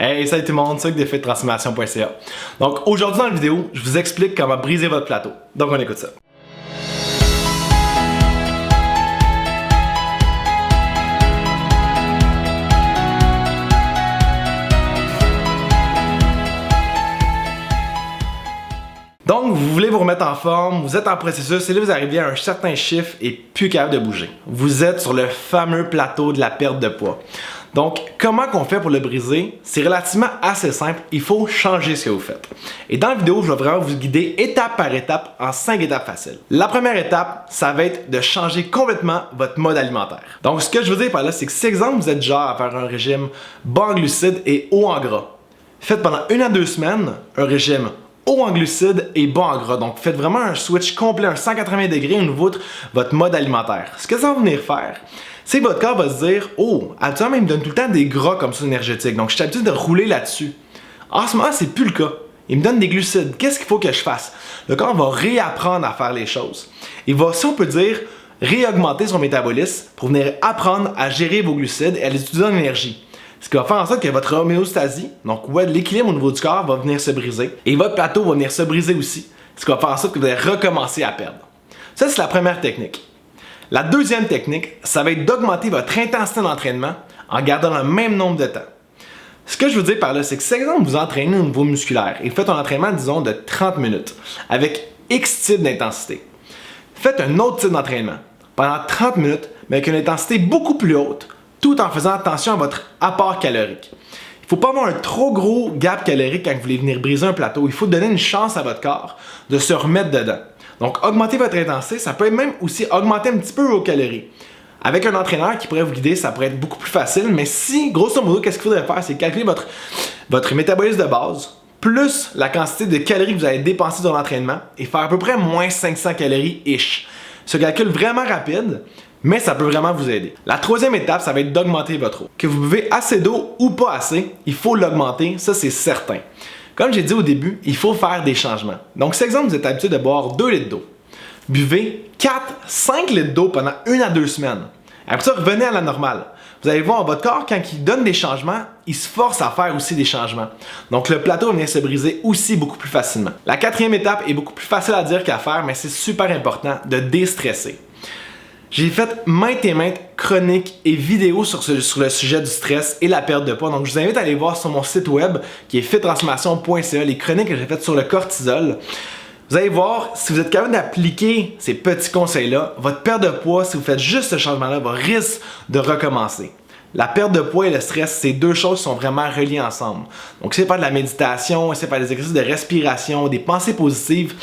Hey, salut tout le monde, c'est DefeTransformation.ca. Donc aujourd'hui dans la vidéo, je vous explique comment briser votre plateau. Donc on écoute ça. Donc, vous voulez vous remettre en forme, vous êtes en processus et là vous arrivez à un certain chiffre et plus capable de bouger. Vous êtes sur le fameux plateau de la perte de poids. Donc, comment qu'on fait pour le briser? C'est relativement assez simple, il faut changer ce que vous faites. Et dans la vidéo, je vais vraiment vous guider étape par étape en 5 étapes faciles. La première étape, ça va être de changer complètement votre mode alimentaire. Donc, ce que je veux dire par là, c'est que si exemple vous êtes genre à faire un régime bas en glucides et haut en gras, faites pendant 1 à 2 semaines un régime haut en glucides et bas en gras. Donc, faites vraiment un switch complet, un 180 degrés au niveau de votre mode alimentaire. Ce que ça va venir faire, c'est que votre corps va se dire « Oh, habituellement, il me donne tout le temps des gras comme ça énergétiques, donc je suis habitué de rouler là-dessus. » En ce moment, c'est plus le cas. Il me donne des glucides. Qu'est-ce qu'il faut que je fasse? Le corps va réapprendre à faire les choses. Il va, si on peut dire, réaugmenter son métabolisme pour venir apprendre à gérer vos glucides et à les utiliser en énergie. Ce qui va faire en sorte que votre homéostasie, donc l'équilibre au niveau du corps, va venir se briser. Et votre plateau va venir se briser aussi. Ce qui va faire en sorte que vous allez recommencer à perdre. Ça, c'est la première technique. La deuxième technique, ça va être d'augmenter votre intensité d'entraînement en gardant le même nombre de temps. Ce que je veux dire par là, c'est que si, exemple, vous entraînez au niveau musculaire et faites un entraînement, disons, de 30 minutes avec X type d'intensité. Faites un autre type d'entraînement pendant 30 minutes, mais avec une intensité beaucoup plus haute, tout en faisant attention à votre apport calorique. Il ne faut pas avoir un trop gros gap calorique quand vous voulez venir briser un plateau. Il faut donner une chance à votre corps de se remettre dedans. Donc, augmenter votre intensité, ça peut même aussi augmenter un petit peu vos calories. Avec un entraîneur qui pourrait vous guider, ça pourrait être beaucoup plus facile, mais si, grosso modo, qu'est-ce qu'il faudrait faire? C'est calculer votre métabolisme de base, plus la quantité de calories que vous allez dépenser dans l'entraînement, et faire à peu près moins 500 calories-ish. Ce calcul vraiment rapide, mais ça peut vraiment vous aider. La troisième étape, ça va être d'augmenter votre eau. Que vous buvez assez d'eau ou pas assez, il faut l'augmenter, ça c'est certain. Comme j'ai dit au début, il faut faire des changements. Donc, si exemple, vous êtes habitué de boire 2 litres d'eau, buvez 4-5 litres d'eau pendant 1 à 2 semaines. Après ça, revenez à la normale. Vous allez voir, votre corps, quand il donne des changements, il se force à faire aussi des changements. Donc, le plateau va venir se briser aussi beaucoup plus facilement. La quatrième étape est beaucoup plus facile à dire qu'à faire, mais c'est super important de déstresser. J'ai fait maintes et maintes chroniques et vidéos sur le sujet du stress et la perte de poids. Donc, je vous invite à aller voir sur mon site web qui est DefeTransformation.ca les chroniques que j'ai faites sur le cortisol. Vous allez voir, si vous êtes capable d'appliquer ces petits conseils-là, votre perte de poids, si vous faites juste ce changement-là, risque de recommencer. La perte de poids et le stress, ces deux choses sont vraiment reliées ensemble. Donc, essayez de faire de la méditation, essayez de faire des exercices de respiration, des pensées positives.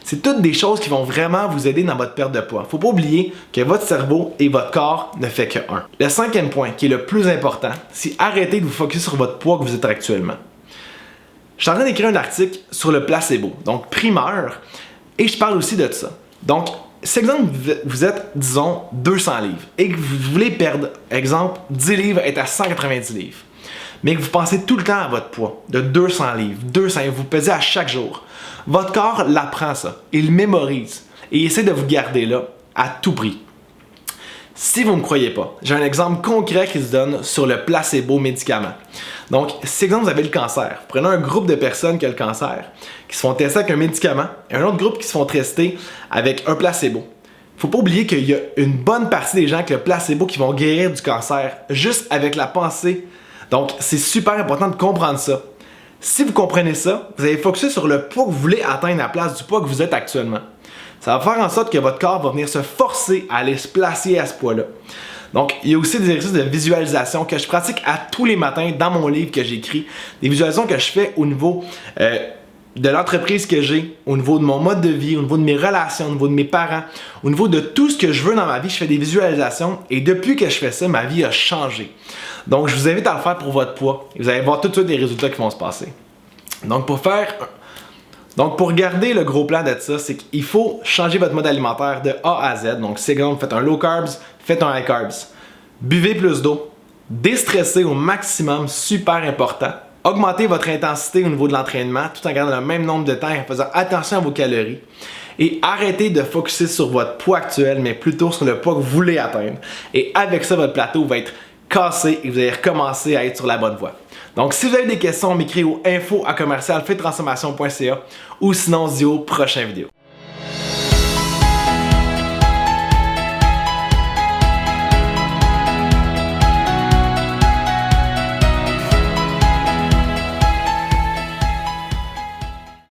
C'est toutes des choses qui vont vraiment vous aider dans votre perte de poids. Faut pas oublier que votre cerveau et votre corps ne fait que un. Le cinquième point, qui est le plus important, c'est arrêter de vous focus sur votre poids que vous êtes actuellement. Je suis en train d'écrire un article sur le placebo, donc primeur, et je parle aussi de ça. Donc, si exemple vous êtes, disons, 200 livres et que vous voulez perdre, exemple, 10 livres et être à 190 livres, mais que vous pensez tout le temps à votre poids de 200 livres, vous pesez à chaque jour, votre corps l'apprend ça, il le mémorise et il essaie de vous garder là à tout prix. Si vous ne me croyez pas, j'ai un exemple concret qui se donne sur le placebo médicament. Donc, si exemple vous avez le cancer, vous prenez un groupe de personnes qui ont le cancer, qui se font tester avec un médicament, et un autre groupe qui se font tester avec un placebo. Il ne faut pas oublier qu'il y a une bonne partie des gens avec le placebo qui vont guérir du cancer juste avec la pensée. Donc, c'est super important de comprendre ça. Si vous comprenez ça, vous allez focuser sur le poids que vous voulez atteindre à la place du poids que vous êtes actuellement. Ça va faire en sorte que votre corps va venir se forcer à aller se placer à ce poids-là. Donc, il y a aussi des exercices de visualisation que je pratique à tous les matins dans mon livre que j'écris. Des visualisations que je fais au niveau de l'entreprise que j'ai, au niveau de mon mode de vie, au niveau de mes relations, au niveau de mes parents, au niveau de tout ce que je veux dans ma vie, je fais des visualisations et depuis que je fais ça, ma vie a changé. Donc, je vous invite à le faire pour votre poids et vous allez voir tout de suite les résultats qui vont se passer. Donc, pour garder le gros plan de ça, c'est qu'il faut changer votre mode alimentaire de A à Z. Donc, si exemple, faites un low carbs, faites un high carbs. Buvez plus d'eau. Déstressez au maximum, super important. Augmentez votre intensité au niveau de l'entraînement tout en gardant le même nombre de temps et en faisant attention à vos calories. Et arrêtez de focuser sur votre poids actuel, mais plutôt sur le poids que vous voulez atteindre. Et avec ça, votre plateau va être cassé et vous allez recommencer à être sur la bonne voie. Donc, si vous avez des questions, m'écrivez au info@commercialfittransformation.ca ou sinon, on se dit au prochain vidéo.